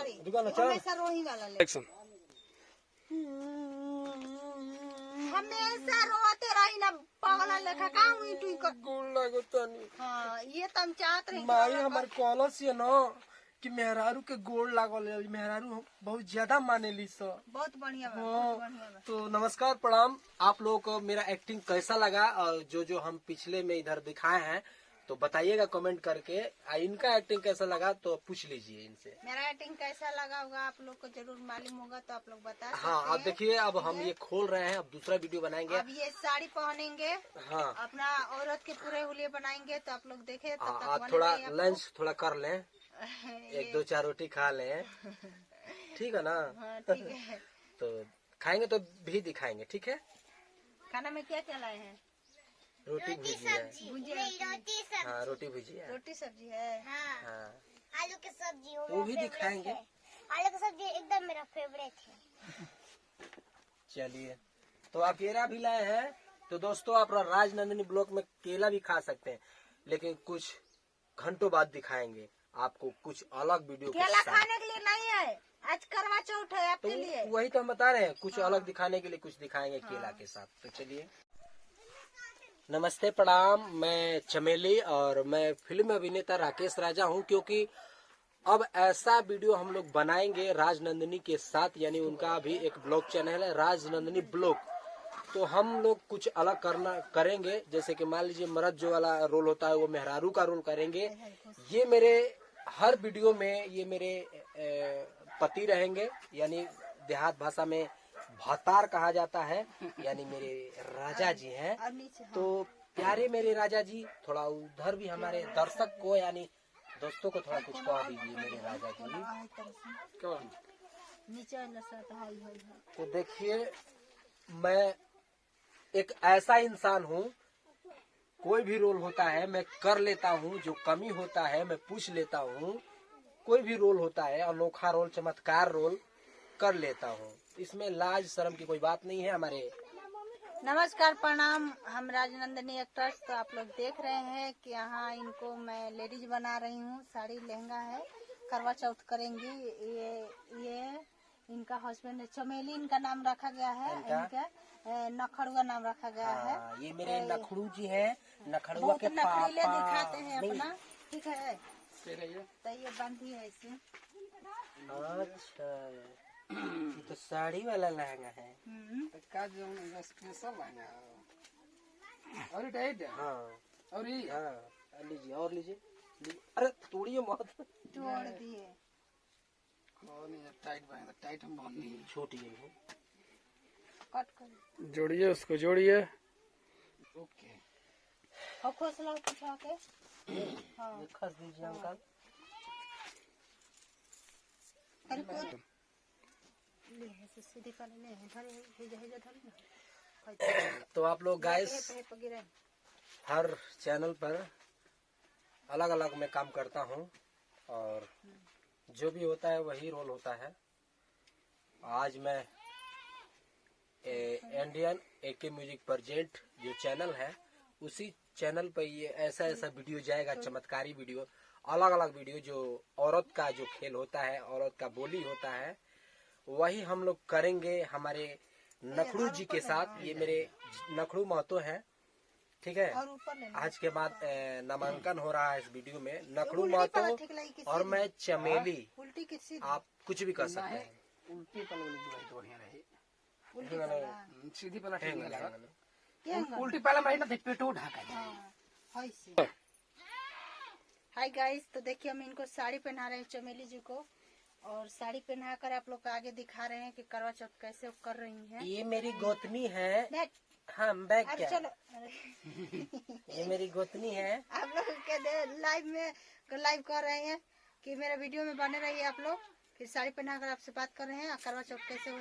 हमेशा रोही वाला ले। हमेशा रोते रही ना पागल लेखा का हुई तू कर गोल लागो तनी। हाँ ये तो हम चाहत रही माई हमार कॉलेज से न कि मेहरारू के गोल लागल है। मेहरारू बहुत ज्यादा माने ली सो। बहुत बढ़िया बा, हाँ। बहुत बढ़िया बा। तो नमस्कार प्रणाम। आप लोगों को मेरा एक्टिंग कैसा लगा और जो हम पिछले में इधर दिखाए हैं तो बताइएगा कमेंट करके। इनका एक्टिंग कैसा लगा तो पूछ लीजिए इनसे। मेरा एक्टिंग कैसा लगा होगा आप लोग को जरूर मालूम होगा तो आप लोग बता सकते हाँ अब हैं। देखिए अब हम ये खोल रहे हैं। अब दूसरा वीडियो बनाएंगे। अब ये साड़ी पहनेंगे, हाँ अपना औरत के पूरे हुलिये बनाएंगे तो आप लोग देखे तब तक आप बने थोड़ा रहिए आप लंच थोड़ा कर लें। लोग। एक दो चार रोटी खा लें। ठीक है ना। हाँ ठीक है। तो खाएंगे तो भी दिखाएंगे। ठीक है। खाना में क्या क्या लाए हैं? रोटी भुजिया है। भुजिया रोटी सब्जी। हाँ रोटी भुजिया है। रोटी सब्जी है। हाँ हाँ आलू की सब्जी वो भी दिखाएंगे। आलू की सब्जी एकदम मेरा फेवरेट है। चलिए तो अकेला भी लाए हैं। तो दोस्तों आप राजनंदिनी ब्लॉक में केला भी खा सकते हैं लेकिन कुछ घंटों बाद दिखाएंगे आपको कुछ अलग वीडियो के केला साथ। खाने के लिए नहीं है, आज करवा चौथ है तो आपके लिए। वही तो हम बता रहे हैं कुछ अलग दिखाने के लिए कुछ दिखाएंगे केला के साथ। तो चलिए नमस्ते प्रणाम। मैं चमेली और मैं फिल्म अभिनेता राकेश राजा हूं। क्योंकि अब ऐसा वीडियो हम लोग बनाएंगे राजनंदिनी के साथ। यानी उनका भी एक ब्लॉग चैनल है राजनंदिनी ब्लॉग। तो हम लोग कुछ अलग करेंगे। जैसे कि मान लीजिए मर्द जो वाला रोल होता है वो मेहरारू का रोल करेंगे। ये मेरे हर वीडियो में ये मेरे पति रहेंगे। यानी देहात भाषा में भतार कहा जाता है। यानी मेरे राजा जी हैं। और नीचे तो प्यारे मेरे राजा जी थोड़ा उधर भी हमारे दर्शक को यानी दोस्तों को थोड़ा कुछ कह दीजिए मेरे राजा जी। कौन? नीचे वाला साथ हाई हाई हाई। तो देखिए मैं एक ऐसा इंसान हूँ कोई भी रोल होता है मैं कर लेता हूँ। जो कमी होता है मैं पूछ लेता हूँ। कोई भी रोल होता है अनोखा रोल चमत्कार रोल कर लेता हूँ। इसमें लाज शर्म की कोई बात नहीं है। हमारे नमस्कार प्रणाम। हम राजनंदिनी एक्टर्स। तो आप लोग देख रहे हैं कि यहाँ इनको मैं लेडीज बना रही हूँ। साड़ी लहंगा है, करवा चौथ करेंगी। ये इनका हस्बैंड है चमेली इनका नाम रखा गया है। इनका नखड़ुआ नाम रखा गया है। ये मेरे नखड़ू जी हैं। नखड़ुआ बहुत के नखरीले पापा दिखाते हैं नहीं। अपना। ठीक है तो ये बंधी है इसे। अच्छा ये तो साड़ी वाला लहंगा है। स्पेशल है और टाइट है। हाँ और ये हाँ लीजिए और लीजिए। अरे तोड़िए मत। जोड़ दिए और नहीं टाइट बनेगा। टाइट हम बहुत नहीं छोटी है कट कर जोड़िए उसको जोड़िए। ओके और खोसला उठा के। हाँ ये खस दीजिए अंकल। अरे कोई ले है से सीधी कर ले है धरे हे जे धरे ना। तो आप लोग गाइस हर चैनल पर अलग अलग मैं काम करता हूँ और जो भी होता है वही रोल होता है। आज मैं इंडियन AK म्यूजिक प्रेजेंट जो चैनल है उसी चैनल पर ये ऐसा वीडियो जाएगा। चमत्कारी वीडियो अलग अलग वीडियो जो औरत का जो खेल होता है औरत का बोली होता है वही हम लोग करेंगे हमारे नखड़ू जी के साथ। ये मेरे नखड़ू महतो हैं। ठीक है आज के बाद नामांकन हो रहा है इस वीडियो में। नखड़ू महतो और मैं चमेली। उल्टी किसी आप कुछ भी कर सकते हैं। उल्टी पलवली तो बढ़िया रही। सीधी पला ठीक नहीं लगा। उल्टी पला में ना पेटो ढका। हाय गाइस तो देखिए हम इनको साड़ी पहना रहे हैं चमेली जी को। और साड़ी पहना कर आप लोग को आगे दिखा रहे हैं कि करवा चौथ कैसे कर रही हैं। ये मेरी गोतनी है। हाँ बैग क्या चलो ये मेरी गोतनी है। आप लोग के लाइव कर रहे हैं कि मेरा वीडियो में बने रहिए आप लोग। फिर साड़ी पहना कर आपसे बात कर रहे हैं करवा चौथ कैसे